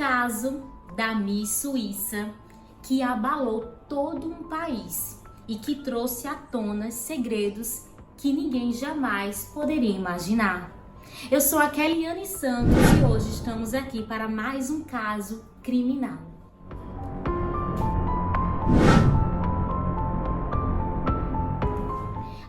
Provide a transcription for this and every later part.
caso da Miss Suíça que abalou todo um país e que trouxe à tona segredos que ninguém jamais poderia imaginar. Eu sou a Keliane Santos e hoje estamos aqui para mais um caso criminal.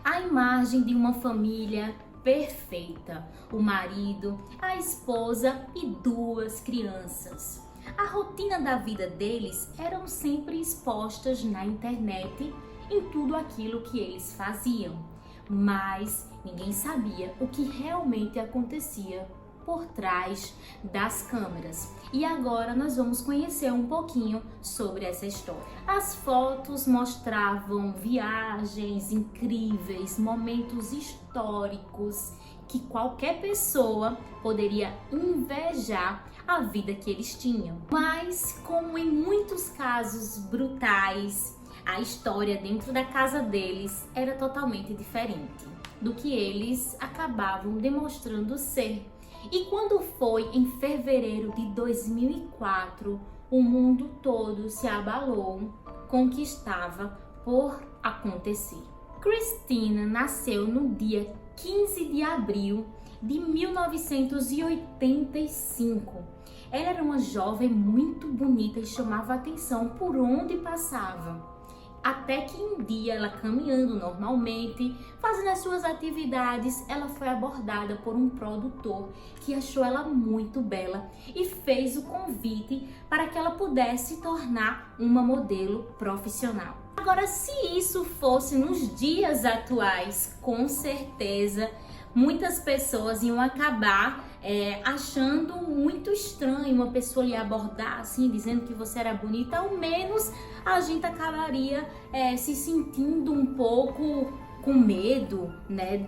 A imagem de uma família perfeita, o marido, a esposa e duas crianças. A rotina da vida deles eram sempre expostas na internet em tudo aquilo que eles faziam, mas ninguém sabia o que realmente acontecia por trás das câmeras. E agora nós vamos conhecer um pouquinho sobre essa história. As fotos mostravam viagens incríveis, momentos históricos que qualquer pessoa poderia invejar a vida que eles tinham. Mas, como em muitos casos brutais, a história dentro da casa deles era totalmente diferente do que eles acabavam demonstrando ser. E quando foi em fevereiro de 2004, o mundo todo se abalou com o que estava por acontecer. Christine nasceu no dia 15 de abril de 1985. Ela era uma jovem muito bonita e chamava atenção por onde passava. Até que um dia, ela caminhando normalmente, fazendo as suas atividades, ela foi abordada por um produtor que achou ela muito bela e fez o convite para que ela pudesse se tornar uma modelo profissional. Agora, se isso fosse nos dias atuais, com certeza muitas pessoas iam acabar achando muito estranho uma pessoa lhe abordar assim, dizendo que você era bonita. Ao menos a gente acabaria se sentindo um pouco com medo, né,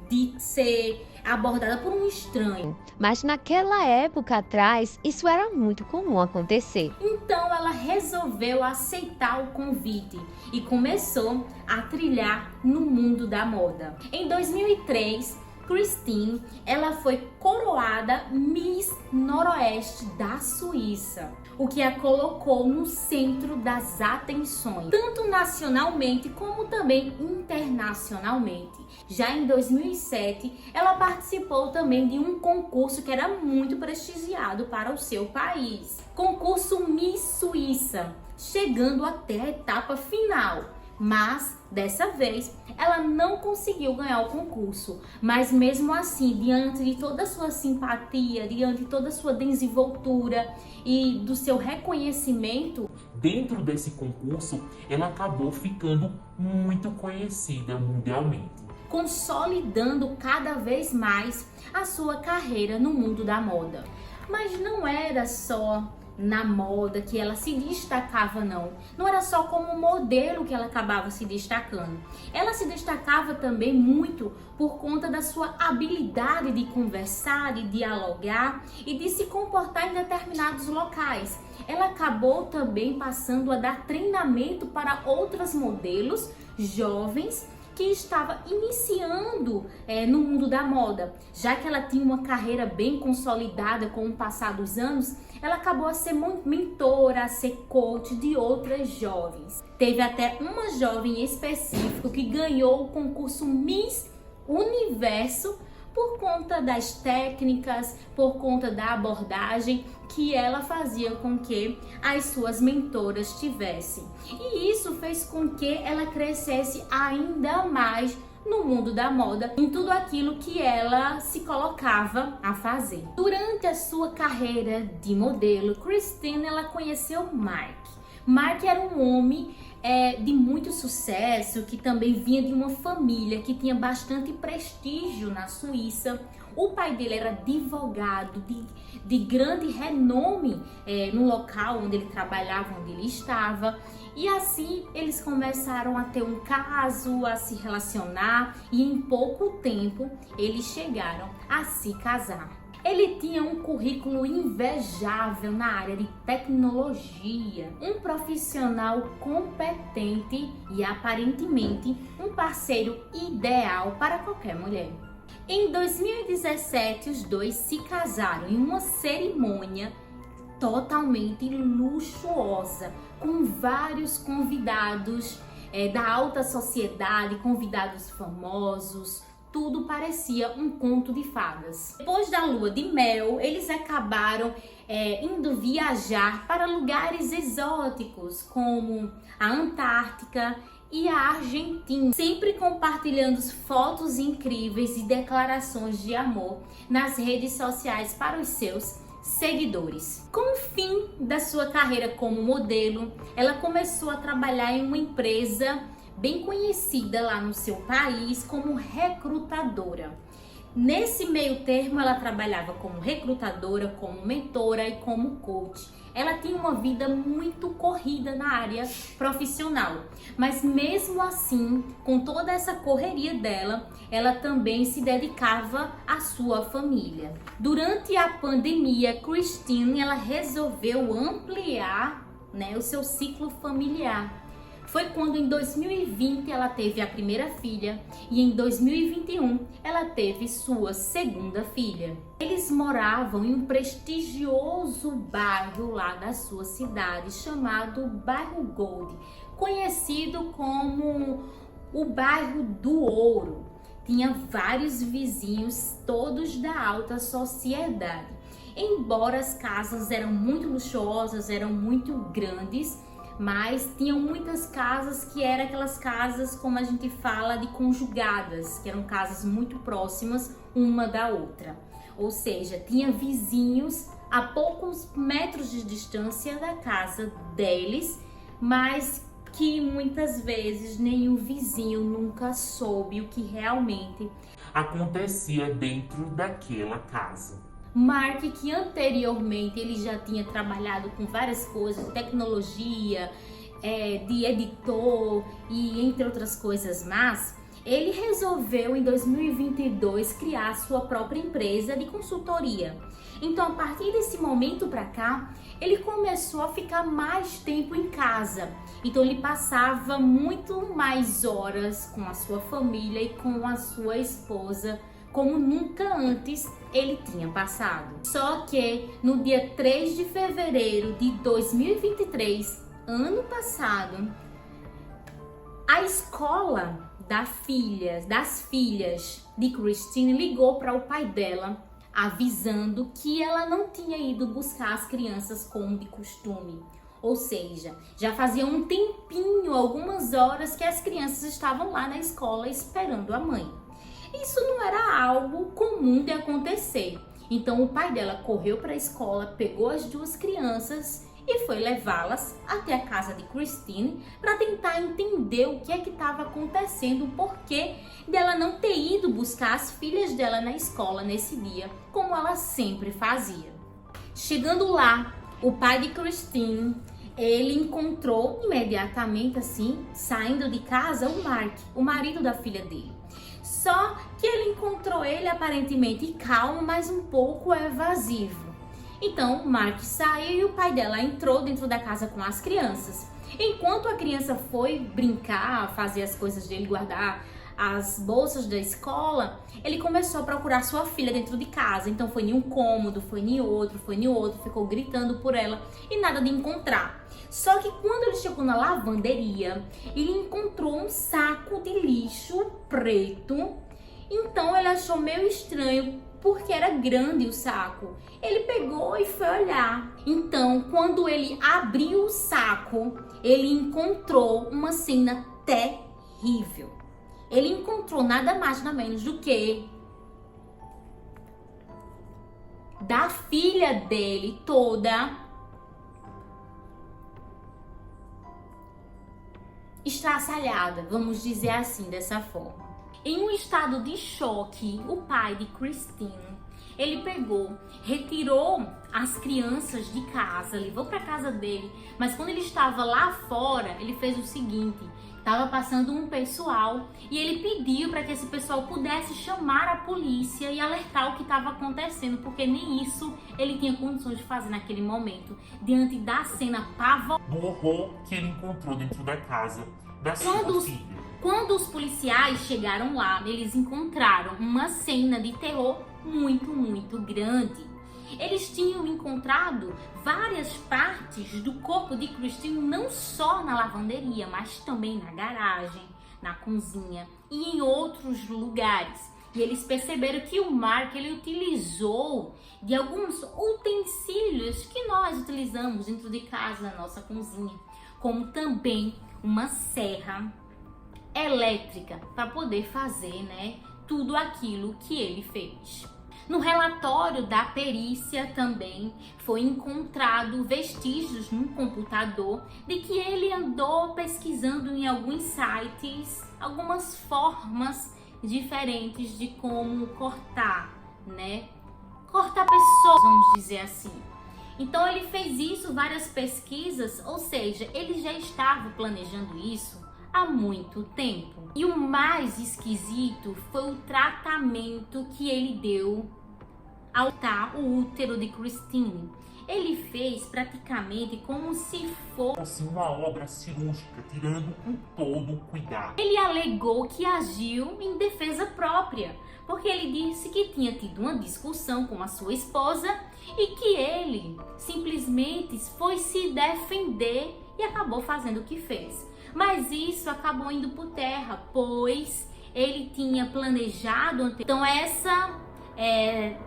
de ser abordada por um estranho. Mas naquela época atrás, isso era muito comum acontecer. Então ela resolveu aceitar o convite e começou a trilhar no mundo da moda. Em 2003, Christine, ela foi coroada Miss Noroeste da Suíça, o que a colocou no centro das atenções, tanto nacionalmente como também internacionalmente. Já em 2007, ela participou também de um concurso que era muito prestigiado para o seu país, concurso Miss Suíça, chegando até a etapa final. Mas, dessa vez, ela não conseguiu ganhar o concurso. Mas mesmo assim, diante de toda a sua simpatia, diante de toda a sua desenvoltura e do seu reconhecimento, dentro desse concurso, ela acabou ficando muito conhecida mundialmente, consolidando cada vez mais a sua carreira no mundo da moda. Mas não era só na moda que ela se destacava, não era só como modelo que ela acabava se destacando. Ela se destacava também muito por conta da sua habilidade de conversar, de dialogar e de se comportar em determinados locais. Ela acabou também passando a dar treinamento para outras modelos jovens que estava iniciando no mundo da moda. Já que ela tinha uma carreira bem consolidada com o passar dos anos, ela acabou a ser mentora, a ser coach de outras jovens. Teve até uma jovem específica que ganhou o concurso Miss Universo por conta das técnicas, por conta da abordagem que ela fazia com que as suas mentoras tivessem. E isso fez com que ela crescesse ainda mais no mundo da moda, em tudo aquilo que ela se colocava a fazer. Durante a sua carreira de modelo, Christine, ela conheceu Mark. Mark era um homem de muito sucesso, que também vinha de uma família que tinha bastante prestígio na Suíça. O pai dele era advogado de grande renome no local onde ele trabalhava, onde ele estava. E assim eles começaram a ter um caso, a se relacionar, e em pouco tempo eles chegaram a se casar. Ele tinha um currículo invejável na área de tecnologia, um profissional competente e aparentemente um parceiro ideal para qualquer mulher. Em 2017, os dois se casaram em uma cerimônia totalmente luxuosa, com vários convidados da alta sociedade, convidados famosos. Tudo parecia um conto de fadas. Depois da lua de mel, eles acabaram indo viajar para lugares exóticos, como a Antártica e a Argentina, sempre compartilhando fotos incríveis e declarações de amor nas redes sociais para os seus seguidores. Com o fim da sua carreira como modelo, ela começou a trabalhar em uma empresa bem conhecida lá no seu país como recrutadora. Nesse meio termo, ela trabalhava como recrutadora, como mentora e como coach. Ela tinha uma vida muito corrida na área profissional, mas mesmo assim, com toda essa correria dela, ela também se dedicava à sua família. Durante a pandemia, Christine, ela resolveu ampliar, o seu ciclo familiar. Foi quando em 2020 ela teve a primeira filha e em 2021 ela teve sua segunda filha. Eles moravam em um prestigioso bairro lá da sua cidade chamado Bairro Gold, conhecido como o Bairro do Ouro. Tinha vários vizinhos, todos da alta sociedade. Embora as casas eram muito luxuosas, eram muito grandes, mas tinham muitas casas que eram aquelas casas, como a gente fala, de conjugadas, que eram casas muito próximas uma da outra. Ou seja, tinha vizinhos a poucos metros de distância da casa deles, mas que muitas vezes nenhum vizinho nunca soube o que realmente acontecia dentro daquela casa. Mark, que anteriormente ele já tinha trabalhado com várias coisas, tecnologia, de editor e entre outras coisas mais, ele resolveu em 2022 criar sua própria empresa de consultoria. Então, a partir desse momento para cá, ele começou a ficar mais tempo em casa. Então, ele passava muito mais horas com a sua família e com a sua esposa, como nunca antes ele tinha passado. Só que no dia 3 de fevereiro de 2023, ano passado, a escola das filhas de Christine ligou para o pai dela, avisando que ela não tinha ido buscar as crianças como de costume. Ou seja, já fazia um tempinho, algumas horas, que as crianças estavam lá na escola esperando a mãe. Isso não era algo comum de acontecer. Então o pai dela correu para a escola, pegou as duas crianças e foi levá-las até a casa de Christine para tentar entender o que é que estava acontecendo, o porquê dela não ter ido buscar as filhas dela na escola nesse dia, como ela sempre fazia. Chegando lá, o pai de Christine, ele encontrou imediatamente, assim, saindo de casa, o Mark, o marido da filha dele. Só que ele encontrou ele aparentemente calmo, mas um pouco evasivo. Então, Mark saiu e o pai dela entrou dentro da casa com as crianças. Enquanto a criança foi brincar, fazer as coisas dele, guardar as bolsas da escola, ele começou a procurar sua filha dentro de casa. Então foi em um cômodo, foi em outro, ficou gritando por ela e nada de encontrar. Só que quando ele chegou na lavanderia, ele encontrou um saco de lixo preto. Então ele achou meio estranho, porque era grande o saco. Ele pegou e foi olhar. Então, quando ele abriu o saco, ele encontrou uma cena terrível. Ele encontrou nada mais, nada menos do que da filha dele toda estraçalhada, vamos dizer assim, dessa forma. Em um estado de choque, o pai de Christine, ele pegou, retirou as crianças de casa, levou para casa dele, mas quando ele estava lá fora, ele fez o seguinte: estava passando um pessoal e ele pediu para que esse pessoal pudesse chamar a polícia e alertar o que estava acontecendo, porque nem isso ele tinha condições de fazer naquele momento, diante da cena pavorosa do horror que ele encontrou dentro da casa da sua filha. Quando os policiais chegaram lá, eles encontraram uma cena de terror muito, muito grande. Eles tinham encontrado várias partes do corpo de Christine, não só na lavanderia, mas também na garagem, na cozinha e em outros lugares. E eles perceberam que o Mark, ele utilizou de alguns utensílios que nós utilizamos dentro de casa, na nossa cozinha, como também uma serra elétrica para poder fazer, né, tudo aquilo que ele fez. No relatório da perícia também foi encontrado vestígios num computador de que ele andou pesquisando em alguns sites algumas formas diferentes de como cortar, né? Cortar pessoas, vamos dizer assim. Então ele fez isso, várias pesquisas, ou seja, ele já estava planejando isso há muito tempo. E o mais esquisito foi o tratamento que ele deu ao cortar o útero de Christine. Ele fez praticamente como se fosse uma obra cirúrgica, tirando com todo o cuidado. Ele alegou que agiu em defesa própria, porque ele disse que tinha tido uma discussão com a sua esposa e que ele simplesmente foi se defender e acabou fazendo o que fez. Mas isso acabou indo por terra, pois ele tinha planejado. Então essa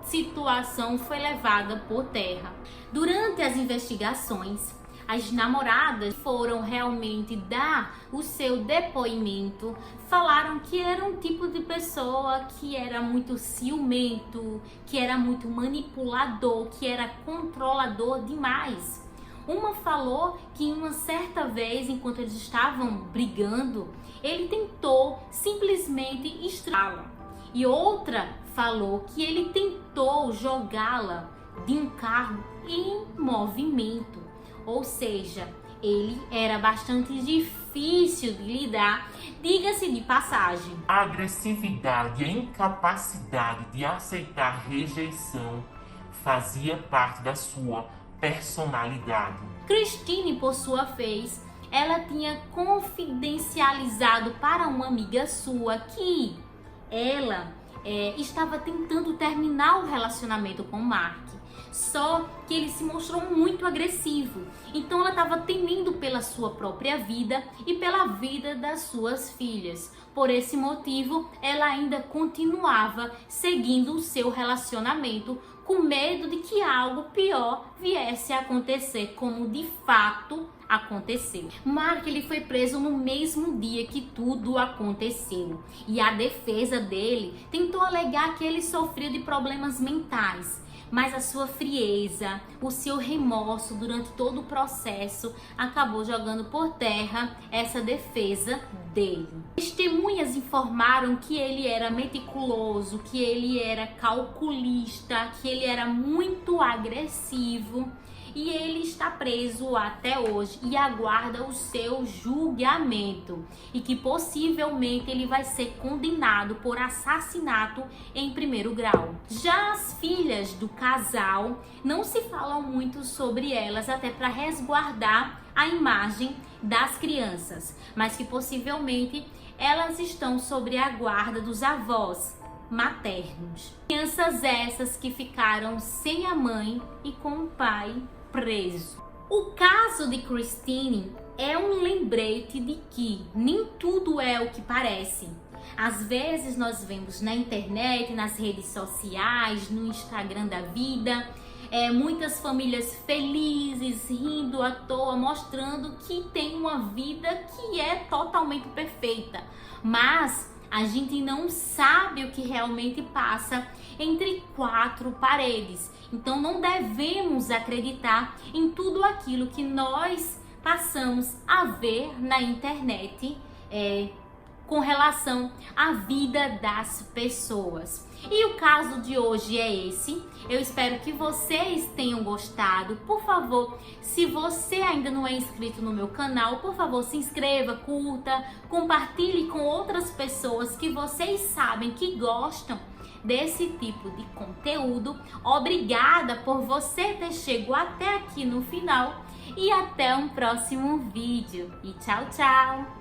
situação foi levada por terra. Durante as investigações, as namoradas foram realmente dar o seu depoimento, falaram que era um tipo de pessoa que era muito ciumento, que era muito manipulador, que era controlador demais. Uma falou que em uma certa vez, enquanto eles estavam brigando, ele tentou simplesmente estrá-la. E outra falou que ele tentou jogá-la de um carro em movimento. Ou seja, ele era bastante difícil de lidar, diga-se de passagem. A agressividade e a incapacidade de aceitar rejeição fazia parte da sua personalidade. Christine, por sua vez, ela tinha confidencializado para uma amiga sua que ela estava tentando terminar o relacionamento com Mark, só que ele se mostrou muito agressivo. Então ela estava temendo pela sua própria vida e pela vida das suas filhas. Por esse motivo, ela ainda continuava seguindo o seu relacionamento, com medo de que algo pior viesse a acontecer, como de fato aconteceu. Mark, ele foi preso no mesmo dia que tudo aconteceu, e a defesa dele tentou alegar que ele sofreu de problemas mentais, mas a sua frieza, o seu remorso durante todo o processo acabou jogando por terra essa defesa dele. Testemunhas informaram que ele era meticuloso, que ele era calculista, que ele era muito agressivo, e ele está preso até hoje e aguarda o seu julgamento, e que possivelmente ele vai ser condenado por assassinato em primeiro grau. Já as filhas do casal, não se fala muito sobre elas, até para resguardar a imagem das crianças, mas que possivelmente elas estão sob a guarda dos avós maternos. Crianças essas que ficaram sem a mãe e com o pai preso. O caso de Christine é um lembrete de que nem tudo é o que parece. Às vezes nós vemos na internet, nas redes sociais, no Instagram da vida, muitas famílias felizes, rindo à toa, mostrando que tem uma vida que é totalmente perfeita. Mas a gente não sabe o que realmente passa entre quatro paredes. Então não devemos acreditar em tudo aquilo que nós passamos a ver na internet com relação à vida das pessoas. E o caso de hoje é esse. Eu espero que vocês tenham gostado. Por favor, se você ainda não é inscrito no meu canal, por favor, se inscreva, curta, compartilhe com outras pessoas que vocês sabem que gostam desse tipo de conteúdo. Obrigada por você ter chegado até aqui no final e até um próximo vídeo. E tchau, tchau!